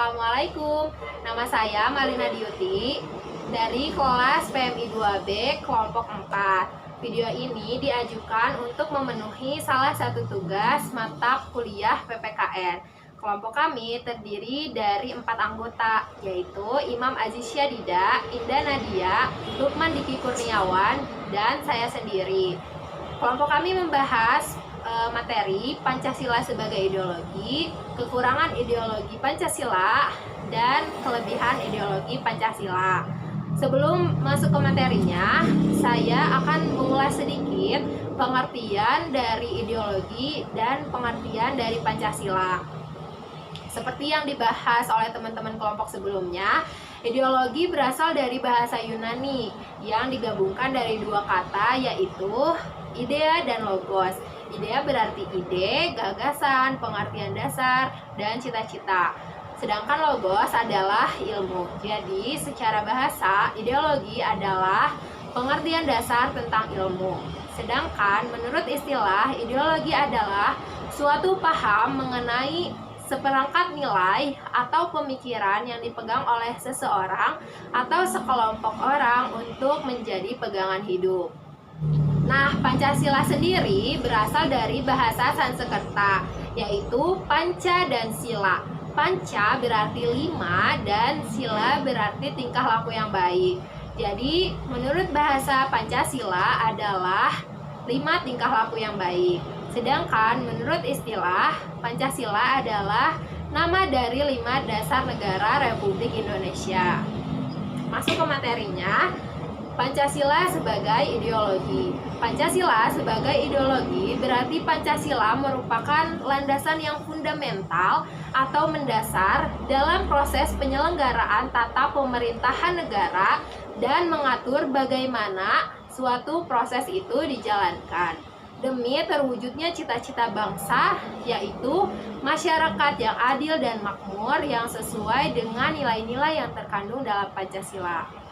Assalamualaikum, nama saya Malina Diuti dari kelas PMI 2B kelompok 4. Video ini diajukan untuk memenuhi salah satu tugas mata kuliah PPKN. Kelompok kami terdiri dari 4 anggota, yaitu Imam Aziz Syadida, Indah Nadia, Lukman Diki Kurniawan, dan saya sendiri. Kelompok kami membahas materi Pancasila sebagai ideologi, kekurangan ideologi Pancasila, dan kelebihan ideologi Pancasila. Sebelum masuk ke materinya, saya akan mengulas sedikit pengertian dari ideologi dan pengertian dari Pancasila. Seperti yang dibahas oleh teman-teman kelompok sebelumnya, ideologi berasal dari bahasa Yunani yang digabungkan dari dua kata, yaitu idea dan logos. Idea berarti ide, gagasan, pengertian dasar, dan cita-cita. Sedangkan logos adalah ilmu. Jadi, secara bahasa, ideologi adalah pengertian dasar tentang ilmu. Sedangkan menurut istilah, ideologi adalah suatu paham mengenai seperangkat nilai atau pemikiran yang dipegang oleh seseorang atau sekelompok orang untuk menjadi pegangan hidup. Nah, Pancasila sendiri berasal dari bahasa Sanskerta, yaitu panca dan sila. Panca berarti 5 dan sila berarti tingkah laku yang baik. Jadi, menurut bahasa Pancasila adalah 5 tingkah laku yang baik. Sedangkan menurut istilah, Pancasila adalah nama dari 5 dasar negara Republik Indonesia. Masuk ke materinya. Pancasila sebagai ideologi. Pancasila sebagai ideologi berarti Pancasila merupakan landasan yang fundamental atau mendasar dalam proses penyelenggaraan tata pemerintahan negara dan mengatur bagaimana suatu proses itu dijalankan demi terwujudnya cita-cita bangsa, yaitu masyarakat yang adil dan makmur yang sesuai dengan nilai-nilai yang terkandung dalam Pancasila.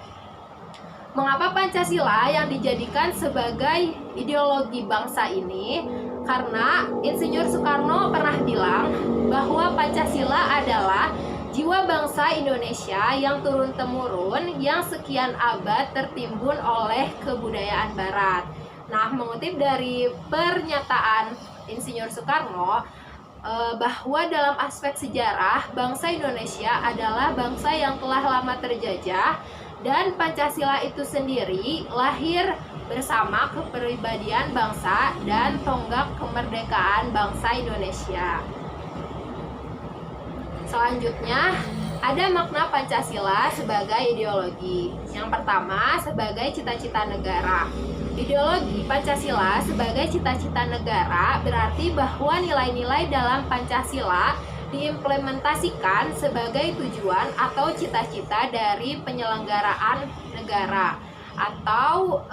Mengapa Pancasila yang dijadikan sebagai ideologi bangsa ini? Karena Insinyur Soekarno pernah bilang bahwa Pancasila adalah jiwa bangsa Indonesia yang turun-temurun yang sekian abad tertimbun oleh kebudayaan Barat. Nah, mengutip dari pernyataan Insinyur Soekarno, bahwa dalam aspek sejarah, bangsa Indonesia adalah bangsa yang telah lama terjajah, dan Pancasila itu sendiri lahir bersama kepribadian bangsa dan tonggak kemerdekaan bangsa Indonesia. Selanjutnya, ada makna Pancasila sebagai ideologi. Yang pertama, sebagai cita-cita negara. Ideologi Pancasila sebagai cita-cita negara berarti bahwa nilai-nilai dalam Pancasila diimplementasikan sebagai tujuan atau cita-cita dari penyelenggaraan negara, atau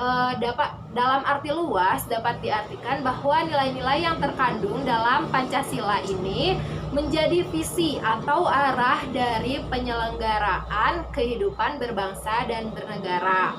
dalam arti luas dapat diartikan bahwa nilai-nilai yang terkandung dalam Pancasila ini menjadi visi atau arah dari penyelenggaraan kehidupan berbangsa dan bernegara.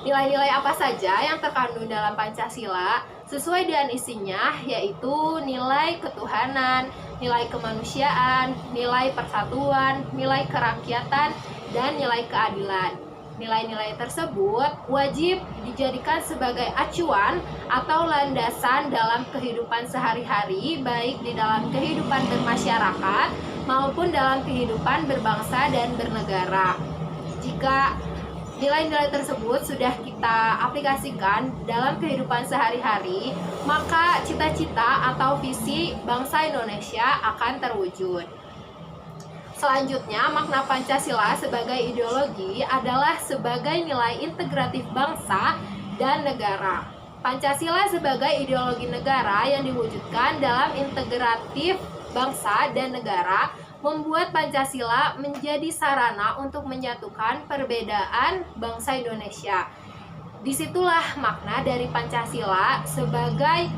Nilai-nilai apa saja yang terkandung dalam Pancasila sesuai dengan isinya, yaitu nilai ketuhanan, nilai kemanusiaan, nilai persatuan, nilai kerakyatan, dan nilai keadilan. Nilai-nilai tersebut wajib dijadikan sebagai acuan atau landasan dalam kehidupan sehari-hari, baik di dalam kehidupan bermasyarakat maupun dalam kehidupan berbangsa dan bernegara. Jika nilai-nilai tersebut sudah kita aplikasikan dalam kehidupan sehari-hari, maka cita-cita atau visi bangsa Indonesia akan terwujud. Selanjutnya, makna Pancasila sebagai ideologi adalah sebagai nilai integratif bangsa dan negara. Pancasila sebagai ideologi negara yang diwujudkan dalam integratif bangsa dan negara membuat Pancasila menjadi sarana untuk menyatukan perbedaan bangsa Indonesia. Disitulah makna dari Pancasila sebagai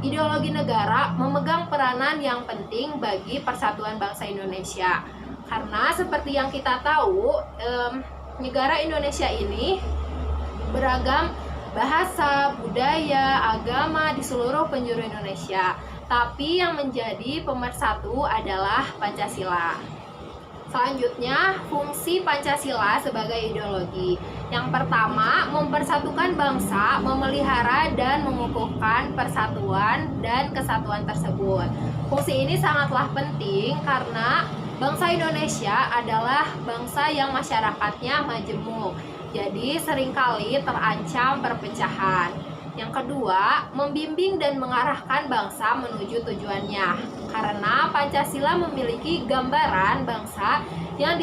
ideologi negara memegang peranan yang penting bagi persatuan bangsa Indonesia. Karena seperti yang kita tahu, negara Indonesia ini beragam bahasa, budaya, agama di seluruh penjuru Indonesia. Tapi yang menjadi pemersatu adalah Pancasila. Selanjutnya, fungsi Pancasila sebagai ideologi. Yang pertama, mempersatukan bangsa, memelihara dan mengukuhkan persatuan dan kesatuan tersebut. Fungsi ini sangatlah penting karena bangsa Indonesia adalah bangsa yang masyarakatnya majemuk. Jadi seringkali terancam perpecahan. Yang kedua, membimbing dan mengarahkan bangsa menuju tujuannya. Karena Pancasila memiliki gambaran bangsa yang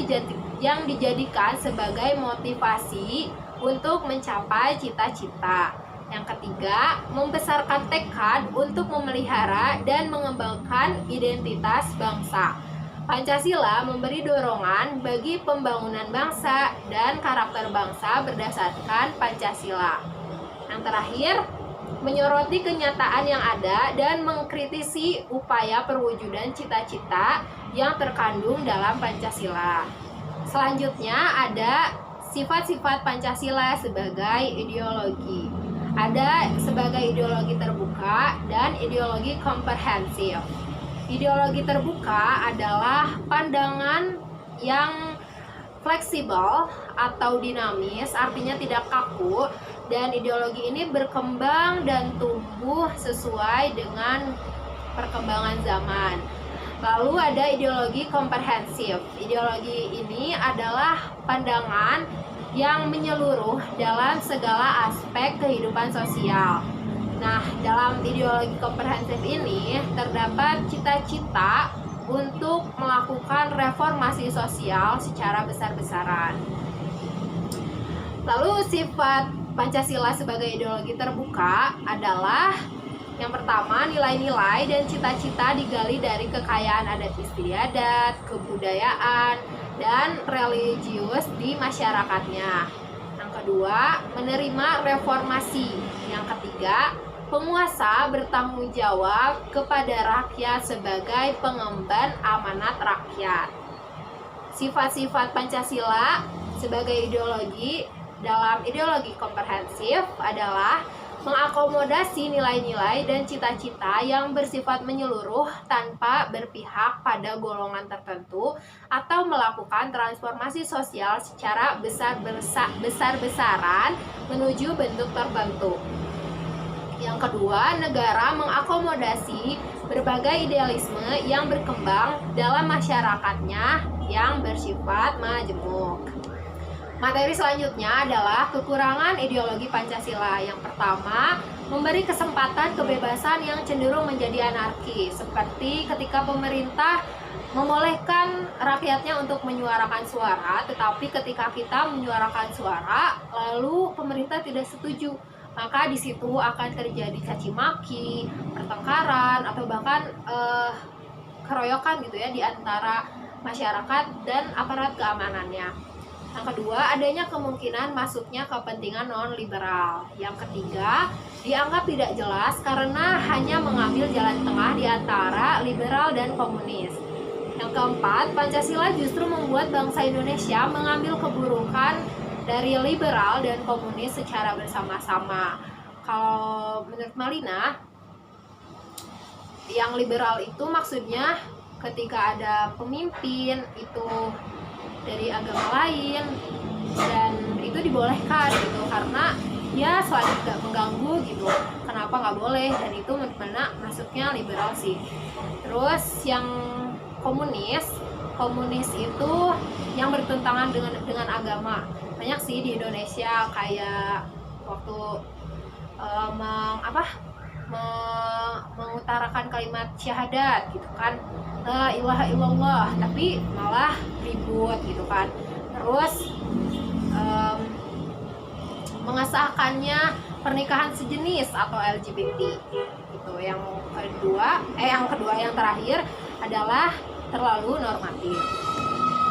dijadikan sebagai motivasi untuk mencapai cita-cita. Yang ketiga, membesarkan tekad untuk memelihara dan mengembangkan identitas bangsa. Pancasila memberi dorongan bagi pembangunan bangsa dan karakter bangsa berdasarkan Pancasila. Yang terakhir, menyoroti kenyataan yang ada dan mengkritisi upaya perwujudan cita-cita yang terkandung dalam Pancasila. Selanjutnya ada sifat-sifat Pancasila sebagai ideologi. Ada sebagai ideologi terbuka dan ideologi komprehensif. Ideologi terbuka adalah pandangan yang fleksibel atau dinamis, artinya tidak kaku, dan ideologi ini berkembang dan tumbuh sesuai dengan perkembangan zaman. Lalu ada ideologi komprehensif. Ideologi ini adalah pandangan yang menyeluruh dalam segala aspek kehidupan sosial. Nah, dalam ideologi komprehensif ini terdapat cita-cita untuk melakukan reformasi sosial secara besar-besaran. Lalu sifat Pancasila sebagai ideologi terbuka adalah yang pertama, nilai-nilai dan cita-cita digali dari kekayaan adat istiadat, kebudayaan, dan religius di masyarakatnya. Yang kedua, menerima reformasi. Yang ketiga, penguasa bertanggung jawab kepada rakyat sebagai pengemban amanat rakyat. Sifat-sifat Pancasila sebagai ideologi dalam ideologi komprehensif adalah mengakomodasi nilai-nilai dan cita-cita yang bersifat menyeluruh tanpa berpihak pada golongan tertentu atau melakukan transformasi sosial secara besar-besaran menuju bentuk tertentu. Yang kedua, negara mengakomodasi berbagai idealisme yang berkembang dalam masyarakatnya yang bersifat majemuk. Materi selanjutnya adalah kekurangan ideologi Pancasila. Yang pertama, memberi kesempatan kebebasan yang cenderung menjadi anarkis, seperti ketika pemerintah membolehkan rakyatnya untuk menyuarakan suara, tetapi ketika kita menyuarakan suara, lalu pemerintah tidak setuju, maka di situ akan terjadi caci maki, pertengkaran, atau bahkan keroyokan gitu ya di antara masyarakat dan aparat keamanannya. Yang kedua, adanya kemungkinan masuknya kepentingan non-liberal. Yang ketiga, dianggap tidak jelas karena hanya mengambil jalan tengah di antara liberal dan komunis. Yang keempat, Pancasila justru membuat bangsa Indonesia mengambil keburukan dari liberal dan komunis secara bersama-sama. Kalau menurut Malina, yang liberal itu maksudnya ketika ada pemimpin itu dari agama lain dan itu dibolehkan gitu karena ya selagi tidak mengganggu gitu, kenapa nggak boleh, dan itu menurut Mana masuknya liberal sih. Terus yang komunis itu yang bertentangan dengan agama. Banyak sih di Indonesia kayak waktu mengutarakan kalimat syahadat gitu kan, la ilaha illallah, tapi malah ribut gitu kan. Terus mengesahkannya pernikahan sejenis atau LGBT gitu. Yang kedua yang terakhir adalah terlalu normatif.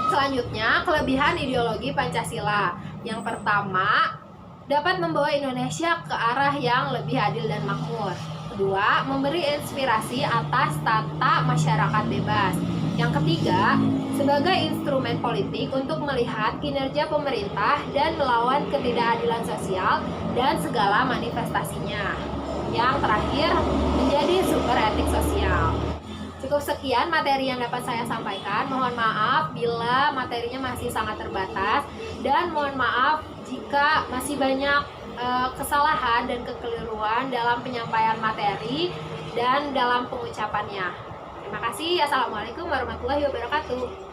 Selanjutnya, kelebihan ideologi Pancasila. Yang pertama, dapat membawa Indonesia ke arah yang lebih adil dan makmur. Kedua, memberi inspirasi atas tata masyarakat bebas. Yang ketiga, sebagai instrumen politik untuk melihat kinerja pemerintah dan melawan ketidakadilan sosial dan segala manifestasinya. Yang terakhir, menjadi sumber etik sosial. Cukup sekian materi yang dapat saya sampaikan. Mohon maaf bila karena materinya masih sangat terbatas, dan mohon maaf jika masih banyak kesalahan dan kekeliruan dalam penyampaian materi dan dalam pengucapannya. Terima kasih. Assalamualaikum warahmatullahi wabarakatuh.